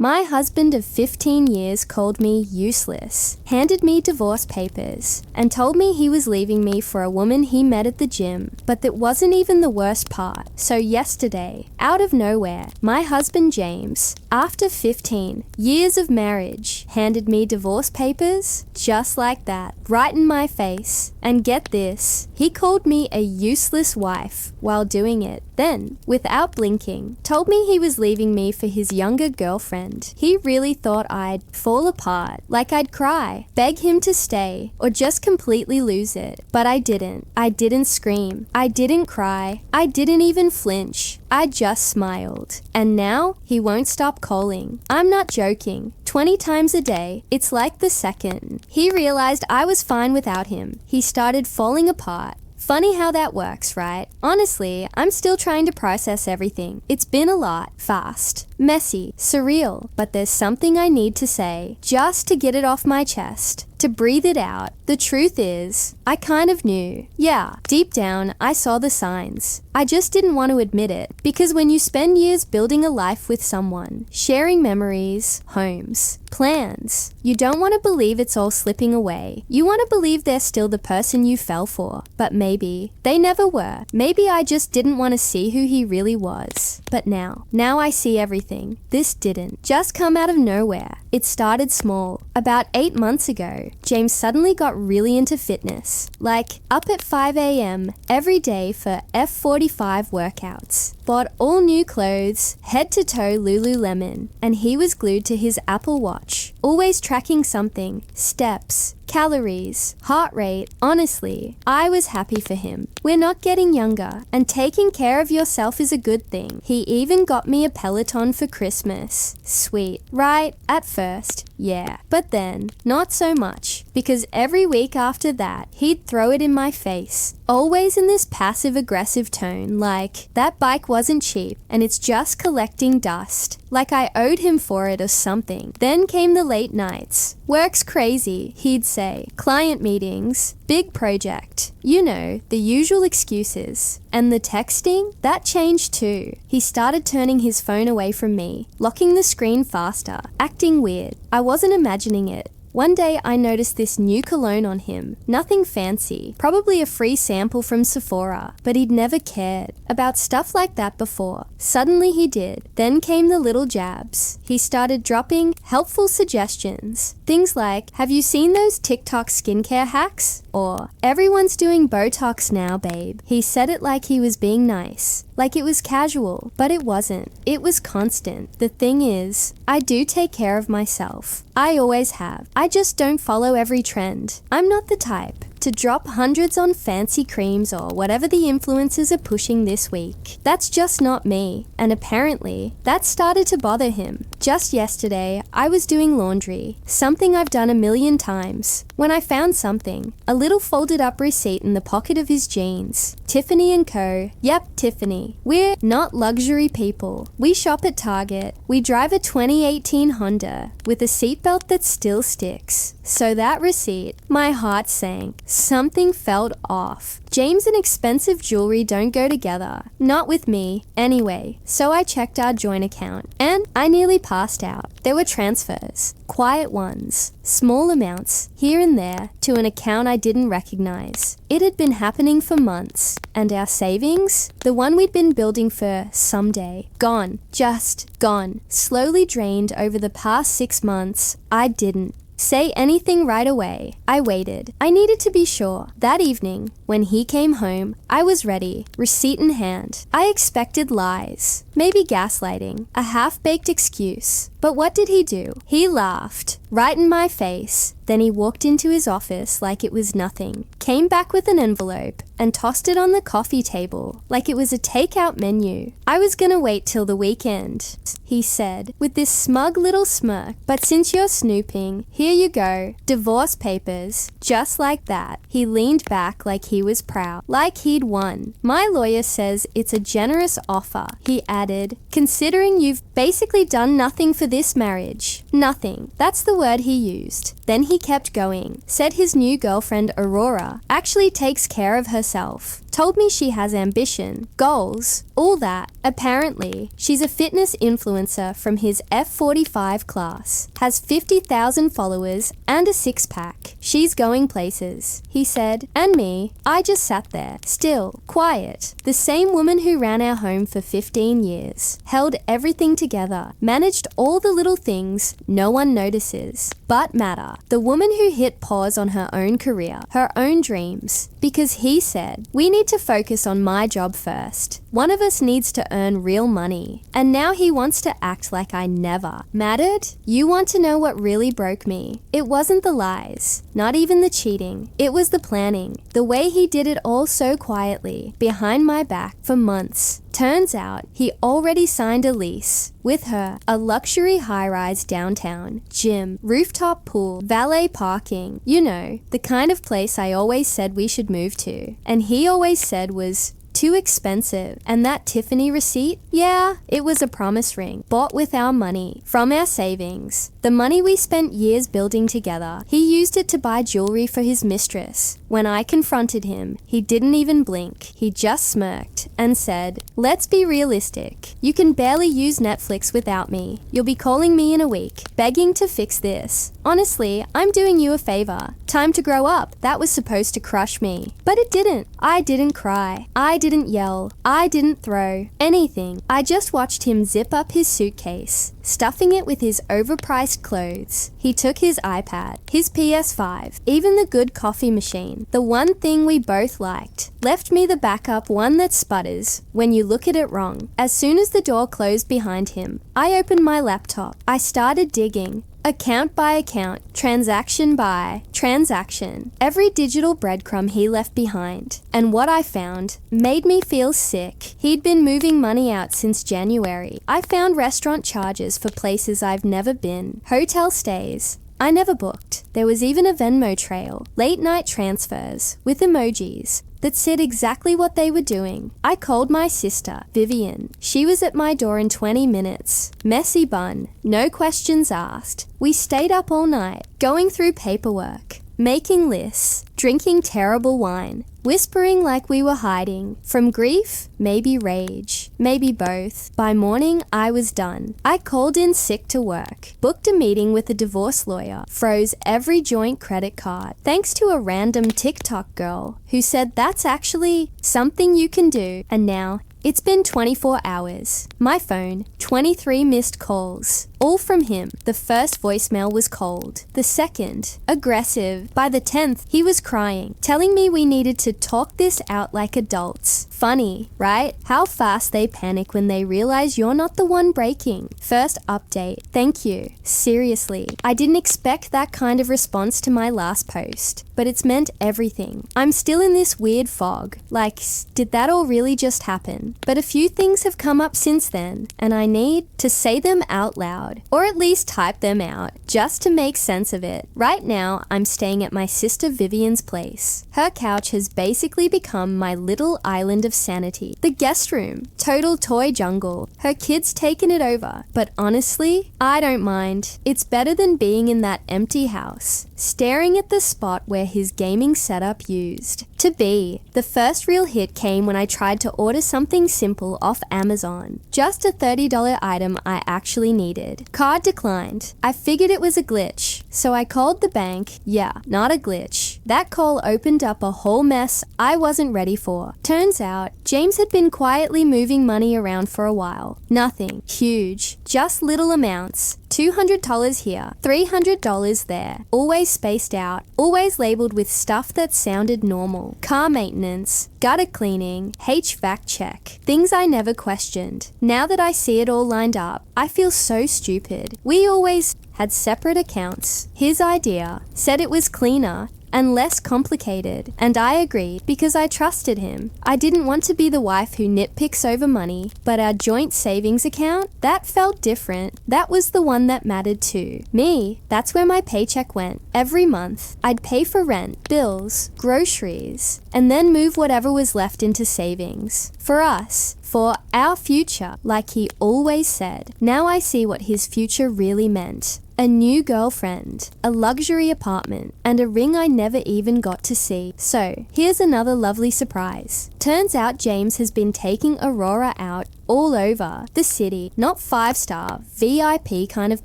My husband of 15 years called me useless, handed me divorce papers, and told me he was leaving me for a woman he met at the gym. But that wasn't even the worst part. So yesterday, out of nowhere, my husband James, after 15 years of marriage, handed me divorce papers just like that, right in my face. And get this, he called me a useless wife while doing it. Then, without blinking, told me he was leaving me for his younger girlfriend. He really thought I'd fall apart, like I'd cry, beg him to stay, or just completely lose it. But I didn't. I didn't scream. I didn't cry. I didn't even flinch. I just smiled. And now, he won't stop calling. I'm not joking. 20 times a day, it's like the second he realized I was fine without him, he started falling apart. Funny how that works, right? Honestly, I'm still trying to process everything. It's been a lot, fast, messy, surreal, but there's something I need to say, just to get it off my chest, to breathe it out. The truth is, I kind of knew. Yeah, deep down, I saw the signs. I just didn't want to admit it, because when you spend years building a life with someone, sharing memories, homes, plans, you don't want to believe it's all slipping away. You want to believe they're still the person you fell for, but maybe they never were. Maybe I just didn't want to see who he really was. But now I see everything. This didn't just come out of nowhere. It started small. About 8 months ago, James suddenly got really into fitness, like up at 5 a.m. every day for F45 workouts. Bought all new clothes, head to toe Lululemon, and he was glued to his Apple Watch, always tracking something, steps, calories, heart rate. Honestly, I was happy for him. We're not getting younger, and taking care of yourself is a good thing. He even got me a Peloton for Christmas. Sweet, right? At first, yeah. But then, not so much, because every week after that, he'd throw it in my face. Always in this passive-aggressive tone, like, that bike wasn't cheap, and it's just collecting dust. Like I owed him for it or something. Then came the late nights. Work's crazy, he'd say. Client meetings, big project. You know, the usual excuses. And the texting? That changed too. He started turning his phone away from me, locking the screen faster, acting weird. I wasn't imagining it. One day I noticed this new cologne on him. Nothing fancy, probably a free sample from Sephora, but he'd never cared about stuff like that before. Suddenly he did. Then came the little jabs. He started dropping helpful suggestions. Things like, have you seen those TikTok skincare hacks? Or, everyone's doing Botox now, babe. He said it like he was being nice, like it was casual, but it wasn't. It was constant. The thing is, I do take care of myself. I always have. I just don't follow every trend. I'm not the type to drop hundreds on fancy creams or whatever the influencers are pushing this week. That's just not me. And apparently, that started to bother him. Just yesterday, I was doing laundry, something I've done a million times, when I found something, a little folded up receipt in the pocket of his jeans. Tiffany & Co. Yep, Tiffany. We're not luxury people. We shop at Target. We drive a 2018 Honda with a seatbelt that still sticks. So that receipt, my heart sank. Something felt off. James and expensive jewelry don't go together. Not with me. Anyway, so I checked our joint account, and I nearly passed out. There were transfers. Quiet ones. Small amounts, here and there, to an account I didn't recognize. It had been happening for months. And our savings? The one we'd been building for someday. Gone. Just gone. Slowly drained over the past 6 months. I didn't say anything right away. I waited. I needed to be sure. That evening, when he came home, I was ready, receipt in hand. I expected lies, maybe gaslighting, a half-baked excuse. But what did he do? He laughed, right in my face. Then he walked into his office like it was nothing, came back with an envelope, and tossed it on the coffee table like it was a takeout menu. I was gonna wait till the weekend, he said, with this smug little smirk. But since you're snooping, here you go, divorce papers, just like that. He leaned back like he was proud, like he'd won. My lawyer says it's a generous offer, he added, considering you've basically done nothing for this marriage. Nothing. That's the word he used. Then he kept going. Said his new girlfriend, Aurora, actually takes care of herself. Told me she has ambition, goals, all that. Apparently, she's a fitness influencer from his F45 class, has 50,000 followers and a six-pack. She's going places, he said. And me, I just sat there, still, quiet. The same woman who ran our home for 15 years, held everything together, managed all the little things no one notices, but matter. The woman who hit pause on her own career, her own dreams, because he said, we need to focus on my job first. One of us needs to earn real money. And now he wants to act like I never mattered? You want to know what really broke me? It wasn't the lies, not even the cheating. It was the planning. The way he did it all so quietly, behind my back, for months. Turns out he already signed a lease with her, a luxury high-rise downtown, gym, rooftop pool, valet parking. You know, the kind of place I always said we should move to. And he always said was too expensive. And that Tiffany receipt? Yeah, it was a promise ring, bought with our money, from our savings. The money we spent years building together. He used it to buy jewelry for his mistress. When I confronted him, he didn't even blink. He just smirked and said, let's be realistic. You can barely use Netflix without me. You'll be calling me in a week, begging to fix this. Honestly, I'm doing you a favor. Time to grow up. That was supposed to crush me. But it didn't. I didn't cry. I didn't yell. I didn't throw anything. I just watched him zip up his suitcase, stuffing it with his overpriced clothes. He took his iPad, his PS5, even the good coffee machine, the one thing we both liked. Left me the backup one that sputters when you look at it wrong. As soon as the door closed behind him, I opened my laptop. I started digging. Account by account, transaction by transaction, every digital breadcrumb he left behind. And what I found made me feel sick. He'd been moving money out since January. I found restaurant charges for places I've never been, hotel stays I never booked. There was even a Venmo trail, late night transfers with emojis that said exactly what they were doing. I called my sister, Vivian. She was at my door in 20 minutes. Messy bun, no questions asked. We stayed up all night, going through paperwork, making lists, drinking terrible wine, whispering like we were hiding. From grief, maybe rage, maybe both. By morning, I was done. I called in sick to work, booked a meeting with a divorce lawyer, froze every joint credit card, thanks to a random TikTok girl who said that's actually something you can do. And now, it's been 24 hours. My phone, 23 missed calls. All from him. The first voicemail was cold. The second, aggressive. By the 10th, he was crying, telling me we needed to talk this out like adults. Funny, right? How fast they panic when they realize you're not the one breaking. First update. Thank you. Seriously. I didn't expect that kind of response to my last post, but it's meant everything. I'm still in this weird fog. Like, did that all really just happen? But a few things have come up since then, and I need to say them out loud, or at least type them out, just to make sense of it. Right now, I'm staying at my sister Vivian's place. Her couch has basically become my little island of sanity. The guest room, total toy jungle. Her kids taken it over, but honestly, I don't mind. It's better than being in that empty house, staring at the spot where his gaming setup used to be. The first real hit came when I tried to order something simple off Amazon. Just a $30 item I actually needed. Card declined. I figured it was a glitch, so I called the bank. Yeah, not a glitch. That call opened up a whole mess I wasn't ready for. Turns out, James had been quietly moving money around for a while. Nothing huge, just little amounts. $200 here, $300 there, always spaced out, always labeled with stuff that sounded normal. Car maintenance, gutter cleaning, HVAC check, things I never questioned. Now that I see it all lined up, I feel so stupid. We always had separate accounts. His idea said it was cleaner and less complicated, and I agreed because I trusted him. I didn't want to be the wife who nitpicks over money, but our joint savings account, that felt different. That was the one that mattered to me. That's where my paycheck went. Every month, I'd pay for rent, bills, groceries, and then move whatever was left into savings. For us, for our future, like he always said. Now I see what his future really meant. a new girlfriend, a luxury apartment, and a ring I never even got to see. So, here's another lovely surprise. Turns out James has been taking Aurora out all over the city. Not 5-star, VIP kind of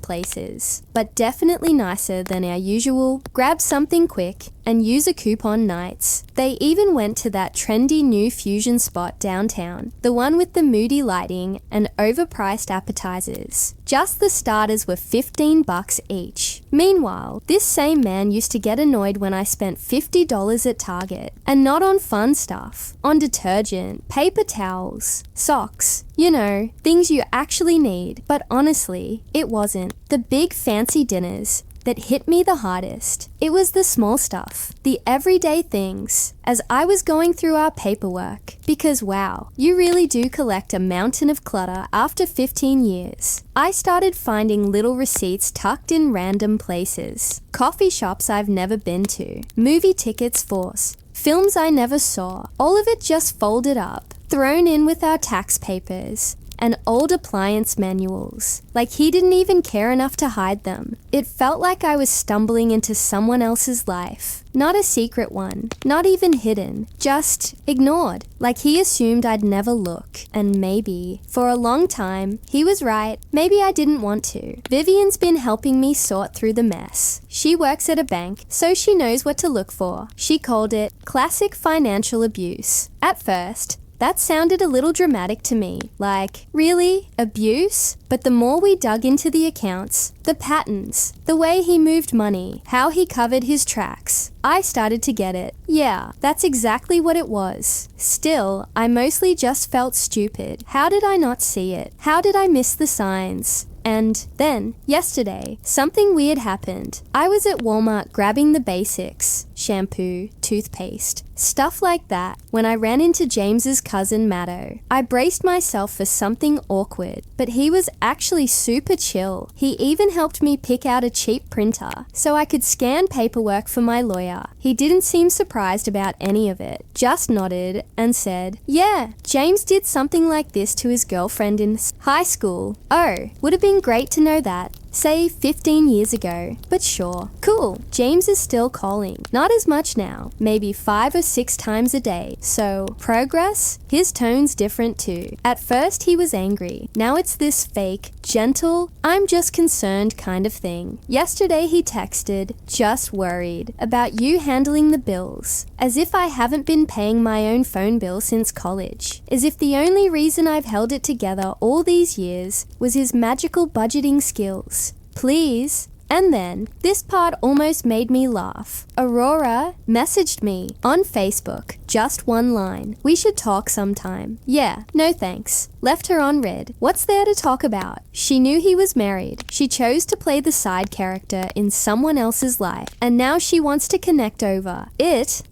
places, but definitely nicer than our usual grab something quick and use a coupon nights. They even went to that trendy new fusion spot downtown, the one with the moody lighting and overpriced appetizers. Just the starters were $15 each. Meanwhile, this same man used to get annoyed when I spent $50 at Target, and not on fun stuff, on detergent, paper towels, socks, you know, things you actually need. But honestly, it wasn't the big fancy dinners that hit me the hardest. It was the small stuff, the everyday things, as I was going through our paperwork. Because wow, you really do collect a mountain of clutter after 15 years. I started finding little receipts tucked in random places, coffee shops I've never been to, movie tickets forced, films I never saw, all of it just folded up, thrown in with our tax papers, and old appliance manuals, like he didn't even care enough to hide them. It felt like I was stumbling into someone else's life. Not a secret one, not even hidden, just ignored, like he assumed I'd never look. And maybe, for a long time, he was right. Maybe I didn't want to. Vivian's been helping me sort through the mess. She works at a bank, so she knows what to look for. She called it classic financial abuse. At first, that sounded a little dramatic to me, like, really? Abuse? But the more we dug into the accounts, the patterns, the way he moved money, how he covered his tracks, I started to get it. Yeah, that's exactly what it was. Still, I mostly just felt stupid. How did I not see it? How did I miss the signs? And then, yesterday, something weird happened. I was at Walmart grabbing the basics, shampoo, toothpaste, stuff like that, when I ran into James's cousin Matto. I braced myself for something awkward, but he was actually super chill. He even helped me pick out a cheap printer so I could scan paperwork for my lawyer. He didn't seem surprised about any of it, just nodded and said, "Yeah, James did something like this to his girlfriend in high school." Oh, would have been great to know that. Say 15 years ago, but sure. Cool, James is still calling. Not as much now, maybe 5 or 6 times a day. So, progress? His tone's different too. At first he was angry. Now it's this fake, gentle, I'm just concerned kind of thing. Yesterday he texted, "Just worried about you handling the bills." As if I haven't been paying my own phone bill since college. As if the only reason I've held it together all these years was his magical budgeting skills. Please. And then, this part almost made me laugh. Aurora messaged me on Facebook, just one line. "We should talk sometime." Yeah, no thanks. Left her on red. What's there to talk about? She knew he was married. She chose to play the side character in someone else's life. And now she wants to connect over.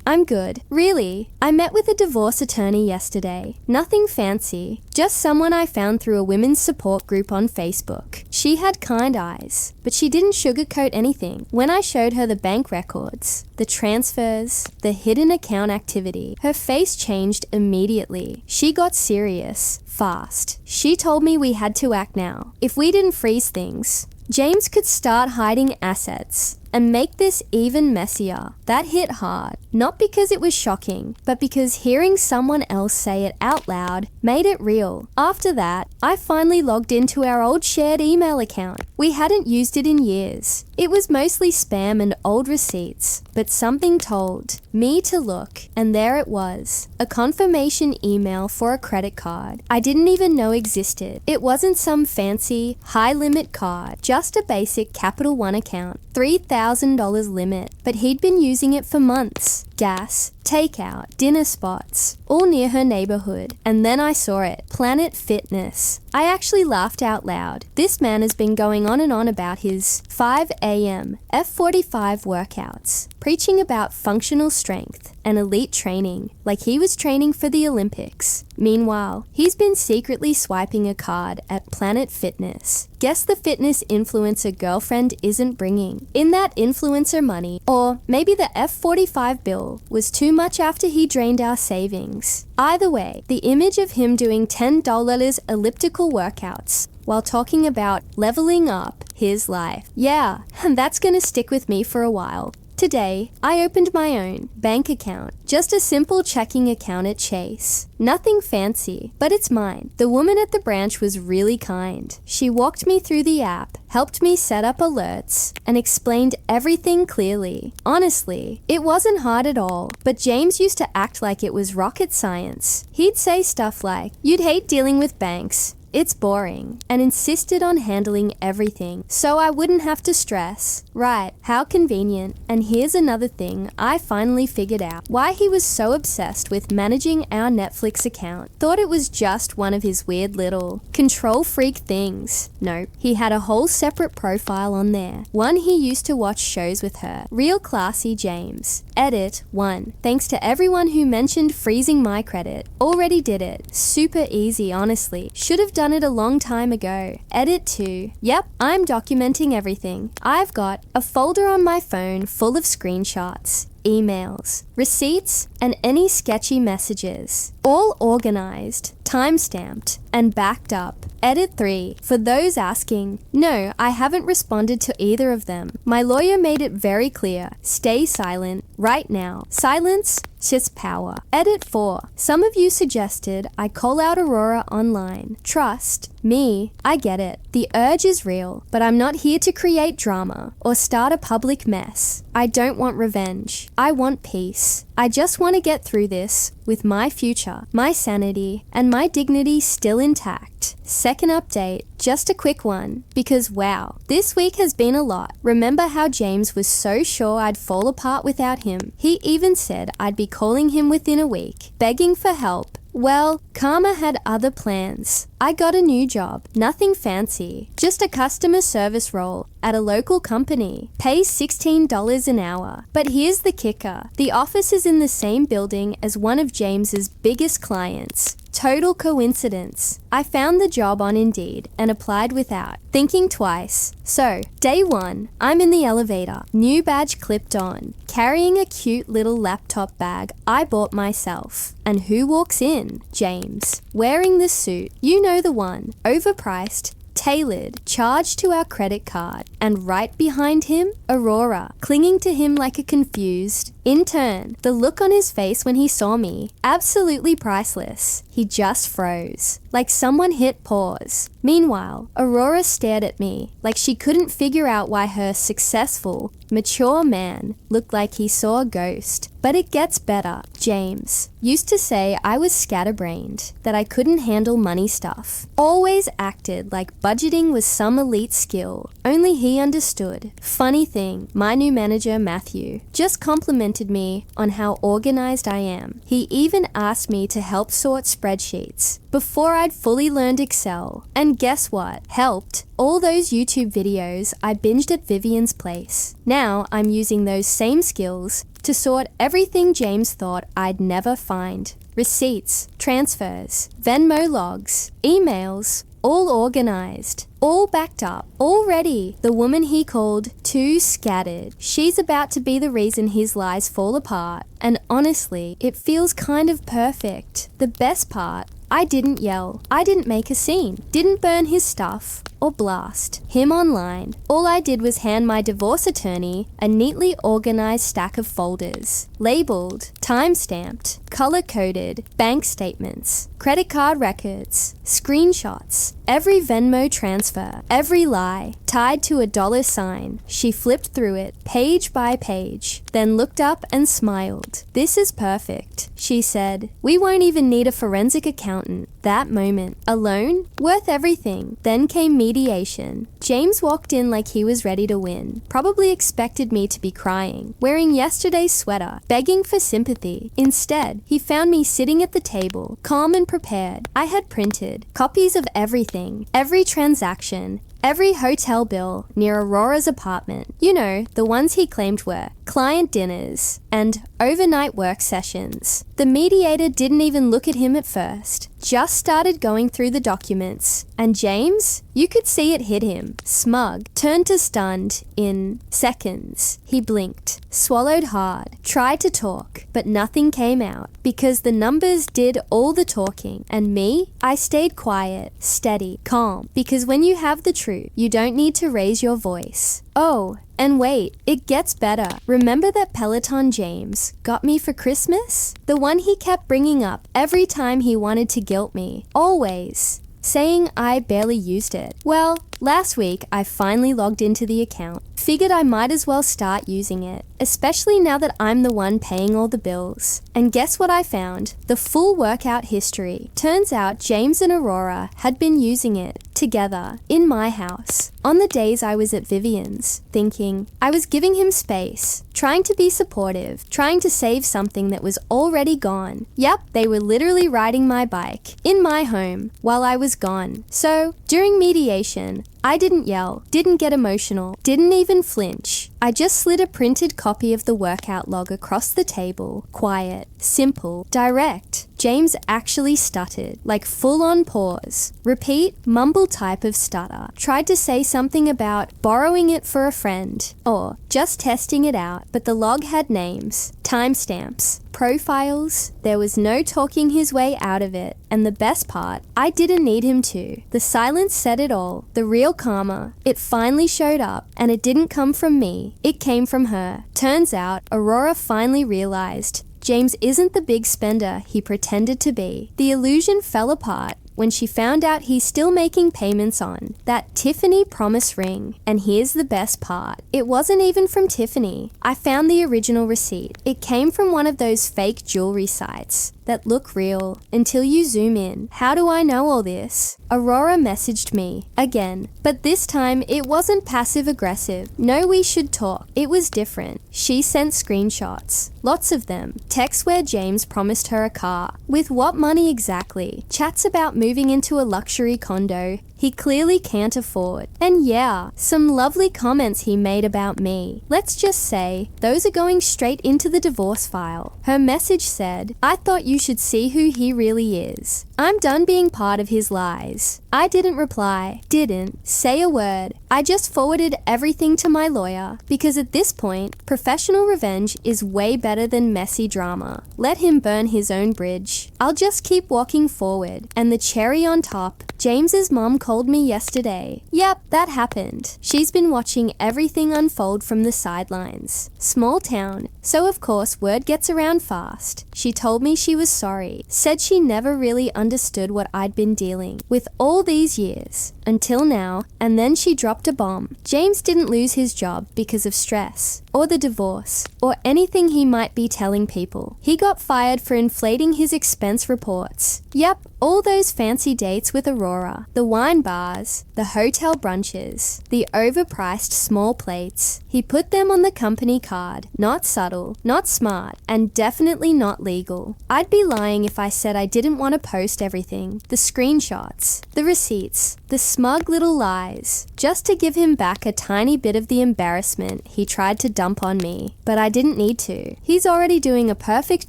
I'm good. Really. I met with a divorce attorney yesterday. Nothing fancy. Just someone I found through a women's support group on Facebook. She had kind eyes, but she didn't sugarcoat anything. When I showed her the bank records, the transfers, the hidden account activity, her face changed immediately. She got serious, fast. She told me we had to act now. If we didn't freeze things, James could start hiding assets and make this even messier. That hit hard, not because it was shocking, but because hearing someone else say it out loud made it real. After that, I finally logged into our old shared email account. We hadn't used it in years. It was mostly spam and old receipts, but something told me to look, and there it was, a confirmation email for a credit card I didn't even know existed. It wasn't some fancy, high-limit card, just a basic Capital One account, $3,000 limit, but he'd been using it for months. Gas, takeout, dinner spots, all near her neighborhood. And then I saw it, Planet Fitness. I actually laughed out loud. This man has been going on and on about his 5 a.m. F45 workouts, preaching about functional strength and elite training, like he was training for the Olympics. Meanwhile, he's been secretly swiping a card at Planet Fitness. Guess the fitness influencer girlfriend isn't bringing in that influencer money, or maybe the F45 bill was too much after he drained our savings. Either way, the image of him doing $10 elliptical workouts while talking about leveling up his life. Yeah, and that's gonna stick with me for a while. Today, I opened my own bank account, just a simple checking account at Chase. Nothing fancy, but it's mine. The woman at the branch was really kind. She walked me through the app, helped me set up alerts, and explained everything clearly. Honestly, it wasn't hard at all, but James used to act like it was rocket science. He'd say stuff like, "You'd hate dealing with banks. It's boring," and insisted on handling everything so I wouldn't have to stress. Right, how convenient. And here's another thing I finally figured out: why he was so obsessed with managing our Netflix account. Thought it was just one of his weird little control freak things. No, he had a whole separate profile on there. One he used to watch shows with her. Real classy James. Edit 1. Thanks to everyone who mentioned freezing my credit. Already did it. Super easy, honestly. Should have done it a long time ago. Edit 2. Yep, I'm documenting everything. I've got a folder on my phone full of screenshots, emails, receipts, and any sketchy messages. All organized, time-stamped, and backed up. Edit 3. For those asking, no, I haven't responded to either of them. My lawyer made it very clear. Stay silent right now. Silence, just power. Edit 4. Some of you suggested I call out Aurora online. Trust me, I get it. The urge is real, but I'm not here to create drama or start a public mess. I don't want revenge. I want peace. I just want to get through this with my future, my sanity, and my dignity still intact. Second update, just a quick one, because wow, this week has been a lot. Remember how James was so sure I'd fall apart without him? He even said I'd be calling him within a week, begging for help. Well, karma had other plans. I got a new job, nothing fancy, just a customer service role at a local company. Pays $16 an hour. But here's the kicker. The office is in the same building as one of James's biggest clients. Total coincidence. I found the job on Indeed and applied without thinking twice. So, day 1, I'm in the elevator, new badge clipped on, carrying a cute little laptop bag I bought myself. And who walks in? James. Wearing the suit, you know the one, overpriced, tailored, charged to our credit card. And right behind him, Aurora, clinging to him like a confused intern. The look on his face when he saw me, absolutely priceless. He just froze, like someone hit pause. Meanwhile, Aurora stared at me like she couldn't figure out why her successful, mature man looked like he saw a ghost. But it gets better. James used to say I was scatterbrained, that I couldn't handle money stuff. Always acted like budgeting was some elite skill. Only he understood. Funny thing, my new manager, Matthew, just complimented me on how organized I am. He even asked me to help sort spreadsheets before I'd fully learned Excel. And guess what? Helped. All those YouTube videos I binged at Vivian's place. Now I'm using those same skills to sort everything James thought I'd never find. Receipts, transfers, Venmo logs, emails, all organized, all backed up, all ready. The woman he called too scattered. She's about to be the reason his lies fall apart. And honestly, it feels kind of perfect. The best part, I didn't yell. I didn't make a scene. Didn't burn his stuff or blast him online. All I did was hand my divorce attorney a neatly organized stack of folders, labeled, time-stamped, color-coded, bank statements, credit card records, screenshots, every Venmo transfer, every lie, tied to a $sign. She flipped through it, page by page, then looked up and smiled. "This is perfect," she said. "We won't even need a forensic accountant." That moment, alone, worth everything. Then came mediation. James walked in like he was ready to win. Probably expected me to be crying, wearing yesterday's sweater, begging for sympathy. Instead, he found me sitting at the table, calm and prepared. I had printed copies of everything, every transaction, every hotel bill near Aurora's apartment. You know, the ones he claimed were client dinners and overnight work sessions. The mediator didn't even look at him at first, just started going through the documents. And James, you could see it hit him. Smug, turned to stunned in seconds. He blinked, swallowed hard, tried to talk, but nothing came out because the numbers did all the talking, and me, I stayed quiet, steady, calm, because when you have the truth, you don't need to raise your voice. Oh, and wait, it gets better. Remember that Peloton James got me for Christmas? The one he kept bringing up every time he wanted to guilt me. Always. Saying I barely used it. Well, last week I finally logged into the account. Figured I might as well start using it, especially now that I'm the one paying all the bills. And guess what I found? The full workout history. Turns out James and Aurora had been using it together in my house on the days I was at Vivian's, thinking I was giving him space, trying to be supportive, trying to save something that was already gone. Yep, they were literally riding my bike in my home while I was gone. So, during mediation, I didn't yell, didn't get emotional, didn't even flinch. I just slid a printed copy of the workout log across the table. Quiet, simple, direct. James actually stuttered, like full-on pause. Repeat, mumble type of stutter. Tried to say something about borrowing it for a friend, or just testing it out, but the log had names, timestamps, profiles. There was no talking his way out of it, and the best part, I didn't need him to. The silence said it all. The real karma. It finally showed up, and it didn't come from me. It came from her. Turns out, Aurora finally realized James isn't the big spender he pretended to be. The illusion fell apart when she found out he's still making payments on that Tiffany promise ring. And here's the best part. It wasn't even from Tiffany. I found the original receipt. It came from one of those fake jewelry sites that look real until you zoom in. How do I know all this? Aurora messaged me again, but this time it wasn't passive aggressive. No, we should talk. It was different. She sent screenshots, lots of them. Texts where James promised her a car. With what money exactly? Chats about moving into a luxury condo he clearly can't afford. And yeah, some lovely comments he made about me. Let's just say, those are going straight into the divorce file. Her message said, I thought you should see who he really is. I'm done being part of his lies. I didn't reply, didn't say a word. I just forwarded everything to my lawyer because at this point, professional revenge is way better than messy drama. Let him burn his own bridge. I'll just keep walking forward. And the cherry on top, James's mom called me yesterday. Yep, that happened. She's been watching everything unfold from the sidelines. Small town, so of course word gets around fast. She told me she was sorry, said she never really understood what I'd been dealing with all these years, until now, and then she dropped a bomb. James didn't lose his job because of stress, or the divorce, or anything he might be telling people. He got fired for inflating his expense reports. Yep, all those fancy dates with Aurora, the wine bars, the hotel brunches, the overpriced small plates. He put them on the company card. Not subtle, not smart, and definitely not legal. I'd be lying if I said I didn't want to post everything, the screenshots, the receipts, the smug little lies, just to give him back a tiny bit of the embarrassment he tried to dump on me. But I didn't need to. He's already doing a perfect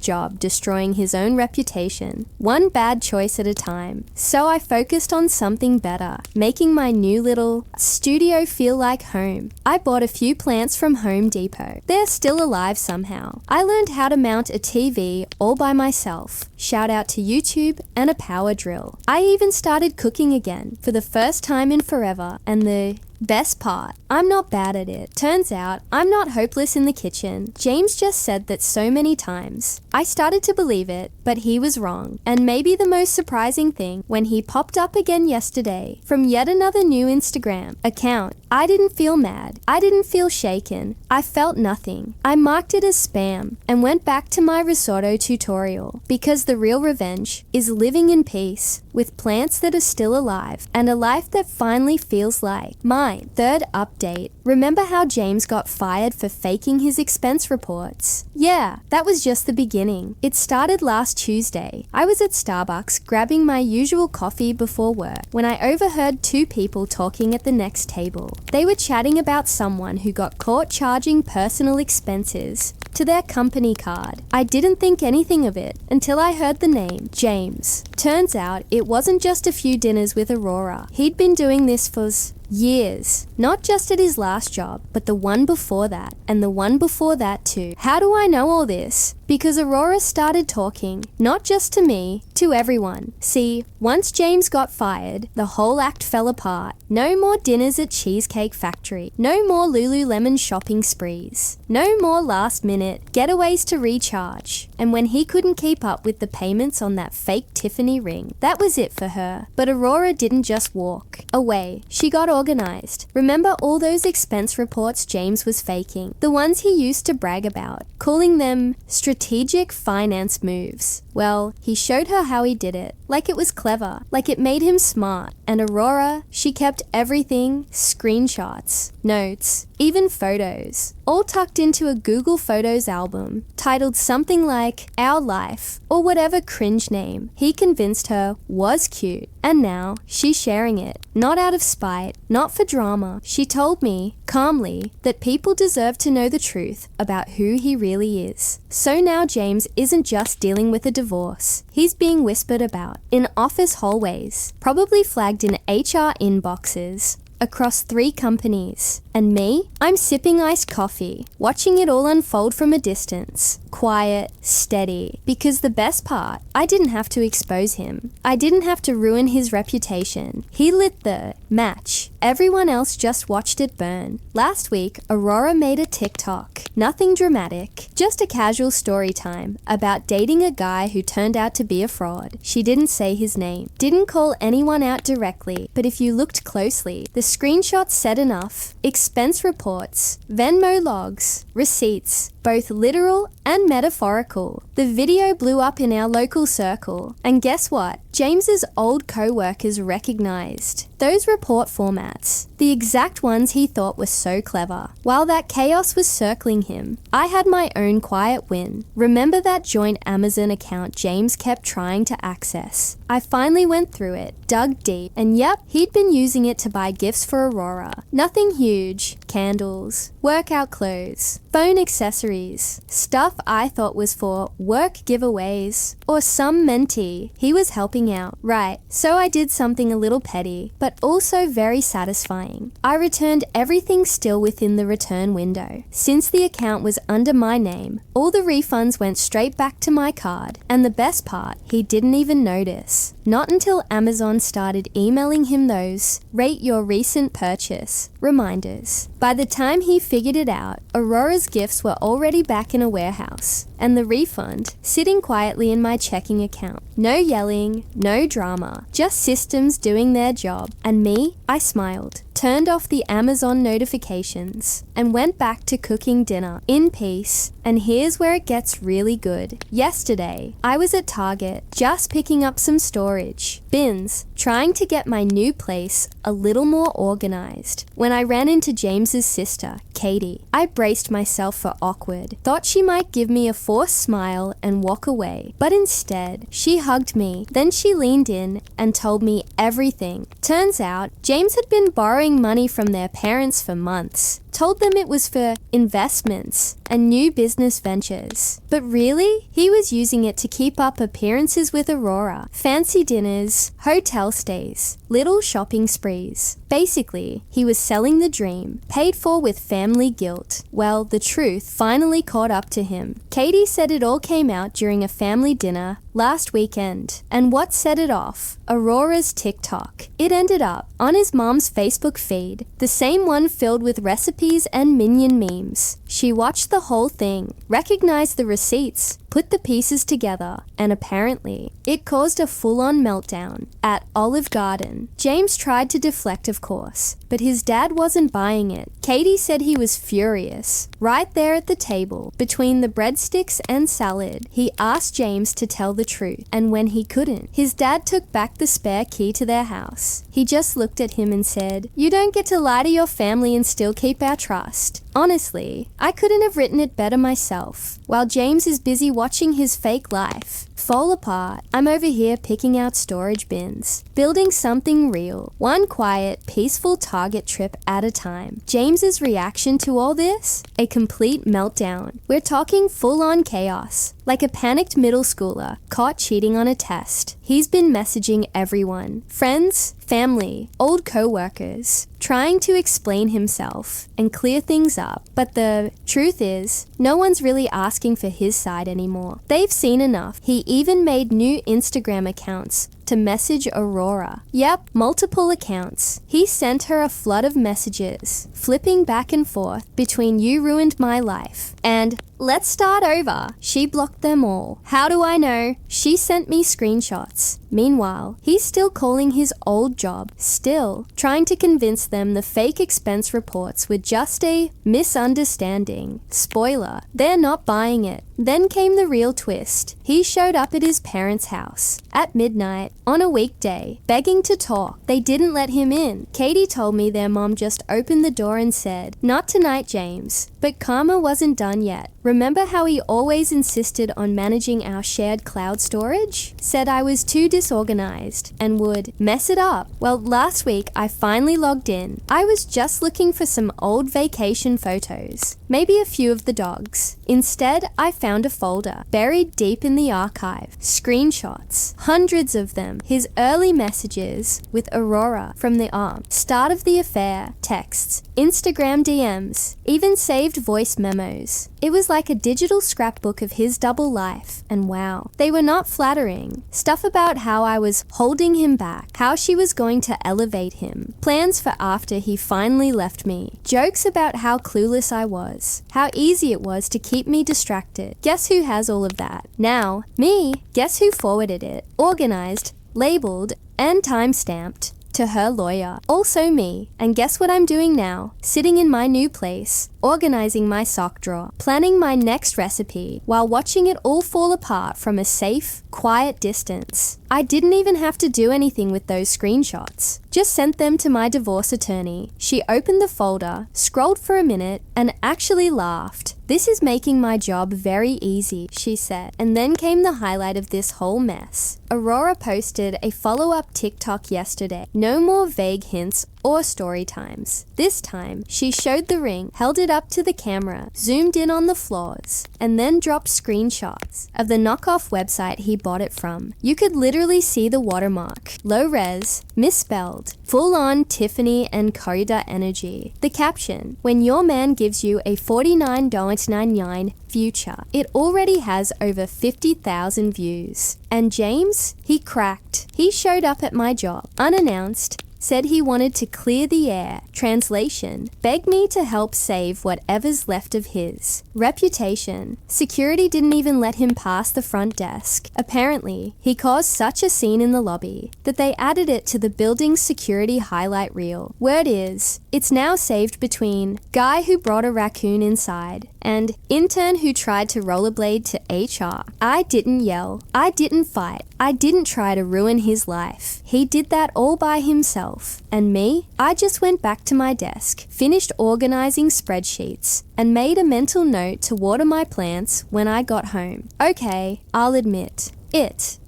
job destroying his own reputation, one bad choice at a time. So I focused on something better, making my new little studio feel like home. I bought a few plants from Home Depot. They're still alive somehow. I learned how to mount a TV all by myself. Shout out to YouTube and a power drill. I even started cooking again for the first time in forever, and the best part, I'm not bad at it. Turns out, I'm not hopeless in the kitchen. James just said that so many times. I started to believe it, but he was wrong. And maybe the most surprising thing, when he popped up again yesterday from yet another new Instagram account, I didn't feel mad. I didn't feel shaken. I felt nothing. I marked it as spam and went back to my risotto tutorial, because the real revenge is living in peace with plants that are still alive and a life that finally feels like mine. Third update. Remember how James got fired for faking his expense reports? Yeah, that was just the beginning. It started last Tuesday. I was at Starbucks grabbing my usual coffee before work when I overheard two people talking at the next table. They were chatting about someone who got caught charging personal expenses to their company card. I didn't think anything of it until I heard the name, James. Turns out it wasn't just a few dinners with Aurora. He'd been doing this for Years. Not just at his last job, but the one before that, and the one before that too. How do I know all this? Because Aurora started talking, not just to me, to everyone. See, once James got fired, the whole act fell apart. No more dinners at Cheesecake Factory. No more Lululemon shopping sprees. No more last-minute getaways to recharge. And when he couldn't keep up with the payments on that fake Tiffany ring, that was it for her. But Aurora didn't just walk away. She got organized. Remember all those expense reports James was faking? The ones he used to brag about, calling them strategic finance moves. Well, he showed her how he did it. Like it was clever. Like it made him smart. And Aurora, she kept everything, screenshots, notes, even photos, all tucked into a Google Photos album, titled something like Our Life, or whatever cringe name he convinced her was cute. And now, she's sharing it. Not out of spite, not for drama. She told me, calmly, that people deserve to know the truth about who he really is. So now James isn't just dealing with a divorce. He's being whispered about in office hallways, probably flagged in HR inboxes, across 3 companies. And me? I'm sipping iced coffee, watching it all unfold from a distance. Quiet, steady. Because the best part, I didn't have to expose him. I didn't have to ruin his reputation. He lit the match. Everyone else just watched it burn. Last week, Aurora made a TikTok. Nothing dramatic, just a casual story time about dating a guy who turned out to be a fraud. She didn't say his name, didn't call anyone out directly, but if you looked closely, the screenshots said enough. Expense reports, Venmo logs, receipts, both literal and metaphorical. The video blew up in our local circle, and guess what? James's old co-workers recognized those report formats, the exact ones he thought were so clever. While that chaos was circling him, I had my own quiet win. Remember that joint Amazon account James kept trying to access? I finally went through it, dug deep, and yep, he'd been using it to buy gifts for Aurora. Nothing huge, candles, workout clothes, phone accessories, stuff I thought was for work giveaways, or some mentee he was helping out. Right, so I did something a little petty, but also very satisfying. I returned everything still within the return window. Since the account was under my name, all the refunds went straight back to my card, and the best part, he didn't even notice. Not until Amazon started emailing him those rate your recent purchase reminders. By the time he figured it out, Aurora's gifts were already back in a warehouse, and the refund sitting quietly in my checking account. No yelling, no drama, just systems doing their job. And me, I smiled, turned off the Amazon notifications, and went back to cooking dinner in peace. And here's where it gets really good. Yesterday, I was at Target, just picking up some storage bins, trying to get my new place a little more organized, when I ran into James's sister, Katie. I braced myself for awkward, thought she might give me a forced smile and walk away, but instead, she hugged me. Then she leaned in and told me everything. Turns out, James had been borrowing money from their parents for months. Told them it was for investments and new business ventures. But really, he was using it to keep up appearances with Aurora. Fancy dinners, hotel stays, little shopping sprees. Basically, he was selling the dream, paid for with family guilt. Well, the truth finally caught up to him. Katie said it all came out during a family dinner last weekend. And what set it off? Aurora's TikTok. It ended up on his mom's Facebook feed, the same one filled with recipes and minion memes. She watched the whole thing, recognized the receipts, put the pieces together, and apparently, it caused a full-on meltdown at Olive Garden. James tried to deflect, of course, but his dad wasn't buying it. Katie said he was furious. Right there at the table, between the breadsticks and salad, he asked James to tell the truth, and when he couldn't, his dad took back the spare key to their house. He just looked at him and said, "You don't get to lie to your family and still keep our trust." Honestly, I couldn't have written it better myself. While James is busy watching his fake life fall apart, I'm over here picking out storage bins, building something real, one quiet, peaceful Target trip at a time. James's reaction to all this? A complete meltdown. We're talking full-on chaos, like a panicked middle schooler caught cheating on a test. he's been messaging everyone, friends, family, old co-workers, trying to explain himself and clear things up. But the truth is, no one's really asking for his side anymore. They've seen enough. He even made new Instagram accounts to message Aurora. Yep, multiple accounts. He sent her a flood of messages, flipping back and forth between "you ruined my life" and "let's start over." She blocked them all. How do I know? She sent me screenshots. Meanwhile, he's still calling his old job, still trying to convince them the fake expense reports were just a misunderstanding. Spoiler, they're not buying it. Then came the real twist. He showed up at his parents' house at midnight on a weekday, begging to talk. They didn't let him in. Katie told me their mom just opened the door and said, "Not tonight, James." But karma wasn't done yet. Remember how he always insisted on managing our shared cloud storage? Said I was too disorganized and would mess it up. Well, last week I finally logged in. I was just looking for some old vacation photos, maybe a few of the dogs. Instead, I found a folder buried deep in the archive. Screenshots, hundreds of them. His early messages with Aurora from the arm, start of the affair, texts, Instagram DMs, even saved voice memos. It was like a digital scrapbook of his double life, and wow, they were not flattering. Stuff about how I was holding him back, how she was going to elevate him, plans for after he finally left me, jokes about how clueless I was, how easy it was to keep me distracted. Guess who has all of that? Now, me. Guess who forwarded it? Organized, labeled, and time-stamped to her lawyer. Also me. And guess what I'm doing now? Sitting in my new place, organizing my sock drawer, planning my next recipe, while watching it all fall apart from a safe, quiet distance. I didn't even have to do anything with those screenshots. Just sent them to my divorce attorney. She opened the folder, scrolled for a minute, and actually laughed. "This is making my job very easy," she said. And then came the highlight of this whole mess. Aurora posted a follow-up TikTok yesterday. No more vague hints or story times. This time, she showed the ring, held it up to the camera, zoomed in on the flaws, and then dropped screenshots of the knockoff website he bought it from. You could literally see the watermark. Low res, misspelled, full-on Tiffany and Coda energy. The caption, "When your man gives you a $49.99 future." It already has over 50,000 views. And James, he cracked. He showed up at my job, unannounced, said he wanted to clear the air. Translation, begged me to help save whatever's left of his reputation. Security didn't even let him pass the front desk. Apparently, he caused such a scene in the lobby that they added it to the building's security highlight reel. Word is, it's now saved between guy who brought a raccoon inside and intern who tried to rollerblade to HR. I didn't yell. I didn't fight. I didn't try to ruin his life. He did that all by himself. And me? I just went back to my desk, finished organizing spreadsheets, and made a mental note to water my plants when I got home. Okay, I'll admit.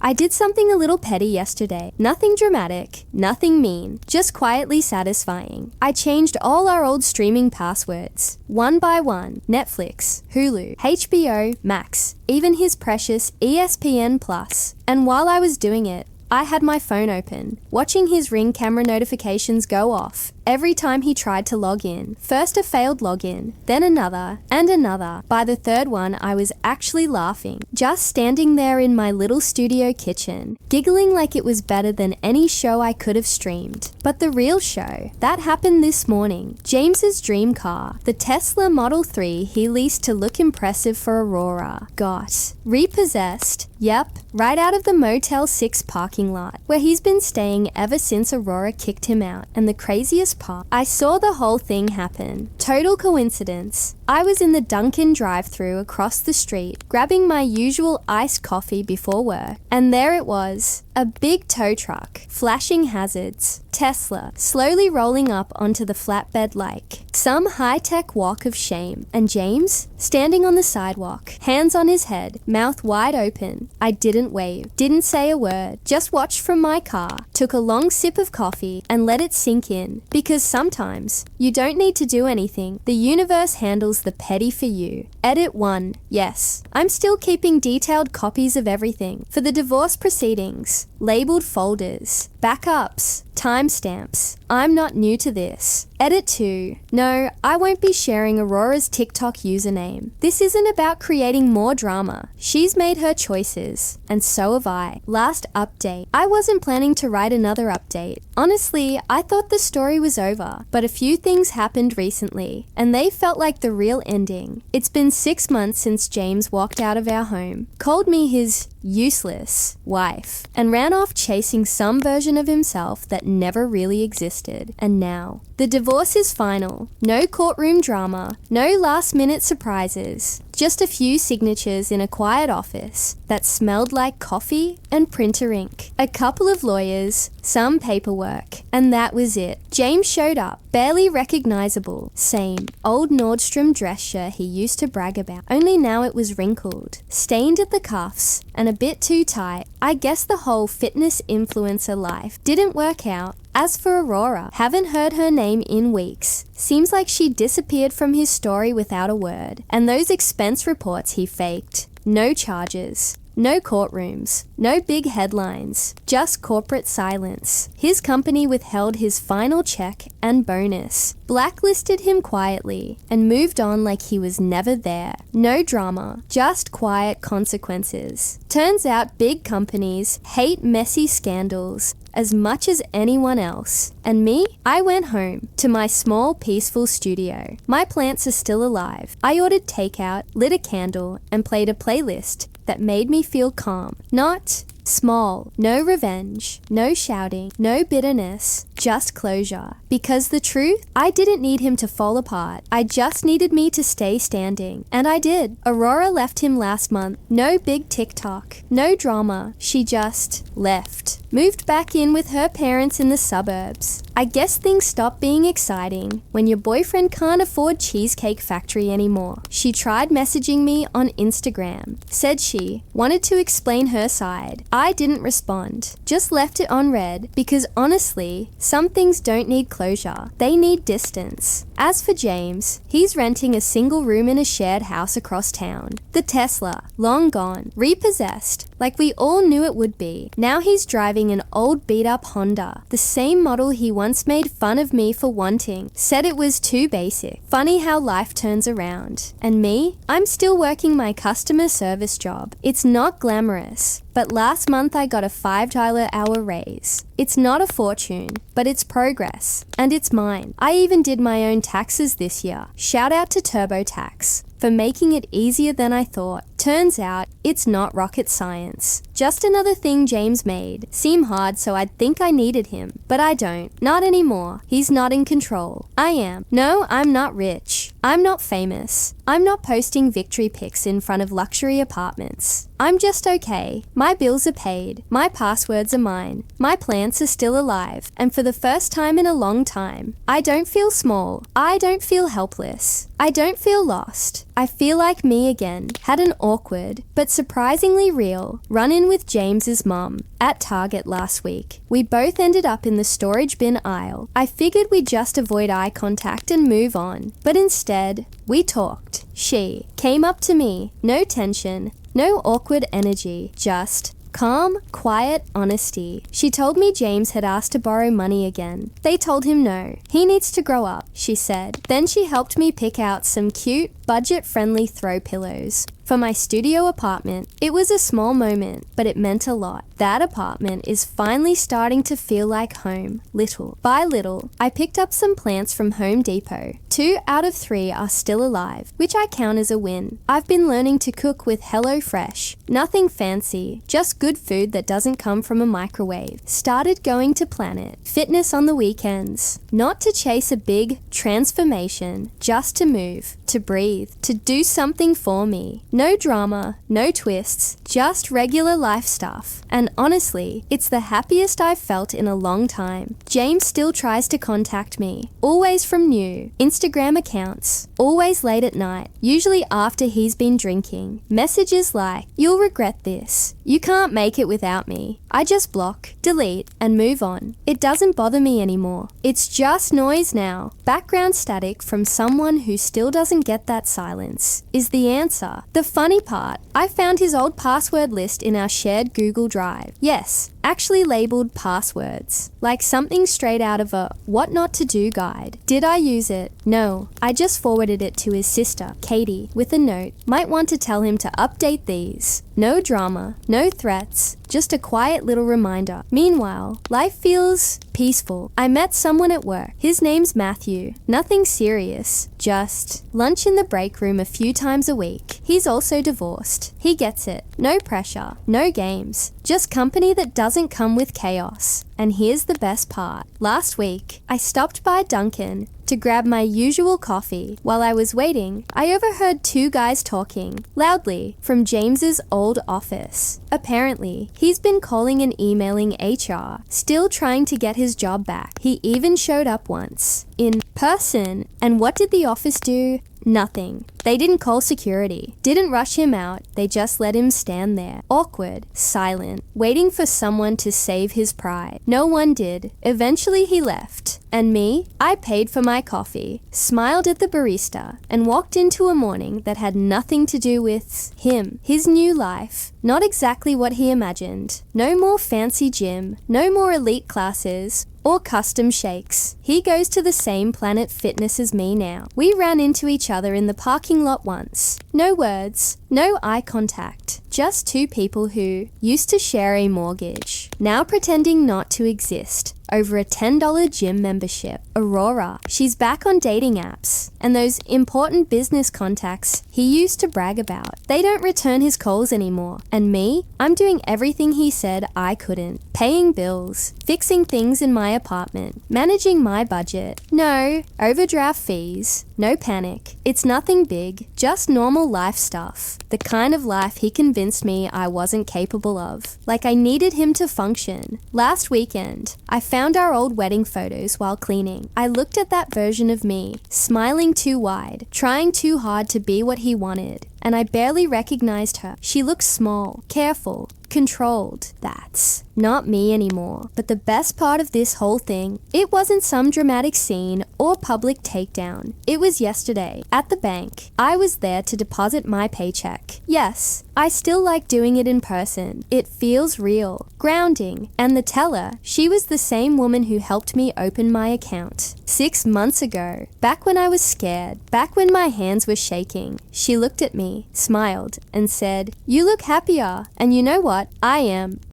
I did something a little petty yesterday. Nothing dramatic, nothing mean, just quietly satisfying. I changed all our old streaming passwords, one by one. Netflix, Hulu, HBO, Max, even his precious ESPN Plus. And while I was doing it, I had my phone open, watching his Ring camera notifications go off every time he tried to log in. First a failed login, then another, and another. By the third one, I was actually laughing, just standing there in my little studio kitchen, giggling like it was better than any show I could have streamed. But the real show, that happened this morning. James's dream car, the Tesla Model 3 he leased to look impressive for Aurora, got repossessed. Yep, right out of the Motel 6 parking lot, where he's been staying ever since Aurora kicked him out. And the craziest part, I saw the whole thing happen. Total coincidence. I was in the Dunkin' drive-thru across the street, grabbing my usual iced coffee before work, and there it was, a big tow truck, flashing hazards, Tesla, slowly rolling up onto the flatbed like some high-tech walk of shame, and James, standing on the sidewalk, hands on his head, mouth wide open. I didn't wave, didn't say a word, just watched from my car, took a long sip of coffee, and let it sink in, because sometimes you don't need to do anything. The universe handles handles the petty for you. Edit 1. Yes, I'm still keeping detailed copies of everything for the divorce proceedings, labeled folders, backups, timestamps. I'm not new to this. Edit 2. No, I won't be sharing Aurora's TikTok username. This isn't about creating more drama. She's made her choices, and so have I. Last update. I wasn't planning to write another update. Honestly, I thought the story was over, but a few things happened recently, and they felt like the real ending. It's been 6 months since James walked out of our home, called me his useless wife, and ran off chasing some version of himself that never really existed. And now, the divorce is final. No courtroom drama, no last-minute surprises. Just a few signatures in a quiet office that smelled like coffee and printer ink. A couple of lawyers, some paperwork, and that was it. James showed up, barely recognizable. Same old Nordstrom dress shirt he used to brag about, only now it was wrinkled, stained at the cuffs, and a bit too tight. I guess the whole fitness influencer life didn't work out. As for Aurora, haven't heard her name in weeks. Seems like she disappeared from his story without a word. And those expense reports he faked. No charges. No courtrooms, no big headlines, just corporate silence. His company withheld his final check and bonus, blacklisted him quietly, and moved on like he was never there. No drama, just quiet consequences. Turns out big companies hate messy scandals as much as anyone else. And me? I went home to my small, peaceful studio. My plants are still alive. I ordered takeout, lit a candle, and played a playlist that made me feel calm. Not small. No revenge. No shouting. No bitterness. Just closure. Because the truth, I didn't need him to fall apart. I just needed me to stay standing. And I did. Aurora left him last month. No big TikTok. No drama. She just left. Moved back in with her parents in the suburbs. I guess things stop being exciting when your boyfriend can't afford Cheesecake Factory anymore. She tried messaging me on Instagram. Said she wanted to explain her side. I didn't respond. Just left it on read because honestly, some things don't need closure. They need distance. As for James, he's renting a single room in a shared house across town. The Tesla, long gone, repossessed, like we all knew it would be. Now he's driving an old beat-up Honda, the same model he once made fun of me for wanting. Said it was too basic. Funny how life turns around. And me? I'm still working my customer service job. It's not glamorous, but last month I got a $5 hour raise. It's not a fortune, but it's progress, and it's mine. I even did my own taxes this year. Shout out to TurboTax for making it easier than I thought. Turns out, it's not rocket science. Just another thing James made seem hard, so I'd think I needed him. But I don't. Not anymore. He's not in control. I am. No, I'm not rich. I'm not famous. I'm not posting victory pics in front of luxury apartments. I'm just okay. My bills are paid. My passwords are mine. My plants are still alive. And for the first time in a long time, I don't feel small. I don't feel helpless. I don't feel lost. I feel like me again. Had an awkward, but surprisingly real, run-in with James's mum at Target last week. We both ended up in the storage bin aisle. I figured we'd just avoid eye contact and move on, but instead, we talked. She came up to me, no tension, no awkward energy, just calm, quiet honesty. She told me James had asked to borrow money again. They told him no. He needs to grow up, she said. Then she helped me pick out some cute, budget-friendly throw pillows for my studio apartment. It was a small moment, but it meant a lot. That apartment is finally starting to feel like home, little by little. I picked up some plants from Home Depot. 2 out of 3 are still alive, which I count as a win. I've been learning to cook with HelloFresh. Nothing fancy, just good food that doesn't come from a microwave. Started going to Planet Fitness on the weekends. Not to chase a big transformation, just to move, to breathe, to do something for me. No drama, no twists, just regular life stuff. And And honestly, it's the happiest I've felt in a long time. James still tries to contact me, always from new Instagram accounts, always late at night, usually after he's been drinking. Messages like, "You'll regret this. You can't make it without me." I just block, delete, and move on. It doesn't bother me anymore. It's just noise now. Background static from someone who still doesn't get that silence is the answer. The funny part, I found his old password list in our shared Google Drive. Yes, actually labeled passwords, like something straight out of a what not to do guide. Did I use it? No, I just forwarded it to his sister, Katie, with a note. Might want to tell him to update these. No drama, no threats, just a quiet little reminder. Meanwhile, life feels peaceful. I met someone at work. His name's Matthew. Nothing serious, just lunch in the break room a few times a week. He's also divorced. He gets it. No pressure, no games, just company that doesn't come with chaos. And here's the best part. Last week, I stopped by Dunkin' to grab my usual coffee. While I was waiting, I overheard two guys talking loudly from James's old office. Apparently, he's been calling and emailing HR, still trying to get his job back. He even showed up once, in person. And what did the office do? Nothing. They didn't call security, didn't rush him out, they just let him stand there, awkward, silent, waiting for someone to save his pride. No one did. Eventually he left. And me? I paid for my coffee, smiled at the barista, and walked into a morning that had nothing to do with him, his new life. Not exactly what he imagined. No more fancy gym, no more elite classes, or custom shakes. He goes to the same Planet Fitness as me now. We ran into each other in the parking lot once. No words, no eye contact. Just two people who used to share a mortgage, now pretending not to exist over a $10 gym membership. Aurora, she's back on dating apps, and those important business contacts he used to brag about. They don't return his calls anymore. And me? I'm doing everything he said I couldn't. Paying bills, fixing things in my apartment, managing my budget. No overdraft fees, no panic. It's nothing big, just normal life stuff. The kind of life he convinced me I wasn't capable of. Like I needed him to function. Last weekend, I found our old wedding photos while cleaning. I looked at that version of me, smiling too wide, trying too hard to be what he wanted. And I barely recognized her. She looked small, careful, controlled. That's not me anymore. But the best part of this whole thing, it wasn't some dramatic scene or public takedown. It was yesterday, at the bank. I was there to deposit my paycheck. Yes, I still like doing it in person. It feels real, grounding. And the teller, she was the same woman who helped me open my account 6 months ago. Back when I was scared, back when my hands were shaking. She looked at me, smiled, and said, "You look happier." And you know what? I am.